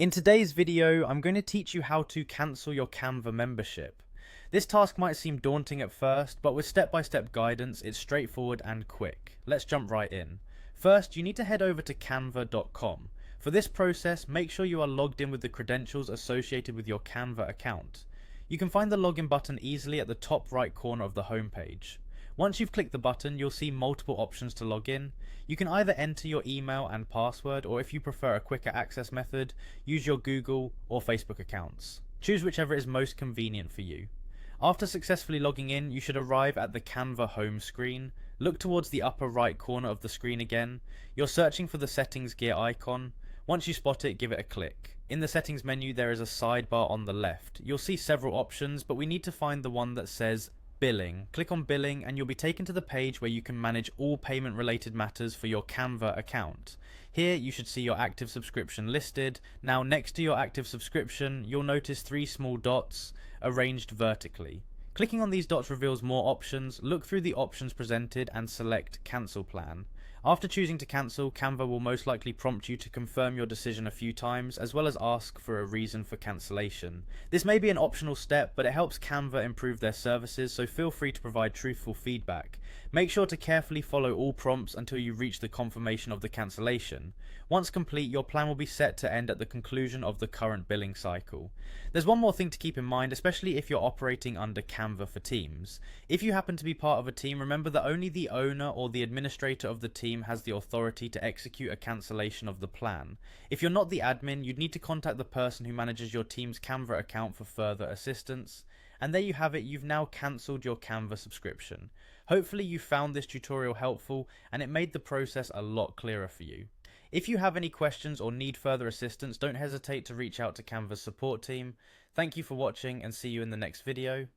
In today's video, I'm going to teach you how to cancel your Canva membership. This task might seem daunting at first, but with step-by-step guidance, it's straightforward and quick. Let's jump right in. First, you need to head over to canva.com. For this process, make sure you are logged in with the credentials associated with your Canva account. You can find the login button easily at the top right corner of the homepage. Once you've clicked the button, you'll see multiple options to log in. You can either enter your email and password, or if you prefer a quicker access method, use your Google or Facebook accounts. Choose whichever is most convenient for you. After successfully logging in, you should arrive at the Canva home screen. Look towards the upper right corner of the screen again. You're searching for the settings gear icon. Once you spot it, give it a click. In the settings menu, there is a sidebar on the left. You'll see several options, but we need to find the one that says Billing. Click on Billing and you'll be taken to the page where you can manage all payment related matters for your Canva account. Here you should see your active subscription listed. Now next to your active subscription, you'll notice 3 small dots arranged vertically. Clicking on these dots reveals more options. Look through the options presented and select Cancel Plan. After choosing to cancel, Canva will most likely prompt you to confirm your decision a few times, as well as ask for a reason for cancellation. This may be an optional step, but it helps Canva improve their services, so feel free to provide truthful feedback. Make sure to carefully follow all prompts until you reach the confirmation of the cancellation. Once complete, your plan will be set to end at the conclusion of the current billing cycle. There's one more thing to keep in mind, especially if you're operating under Canva for Teams. If you happen to be part of a team, remember that only the owner or the administrator of the team has the authority to execute a cancellation of the plan. If you're not the admin, you'd need to contact the person who manages your team's Canva account for further assistance. And there you have it, you've now cancelled your Canva subscription. Hopefully you found this tutorial helpful and it made the process a lot clearer for you. If you have any questions or need further assistance, don't hesitate to reach out to Canva's support team. Thank you for watching and see you in the next video.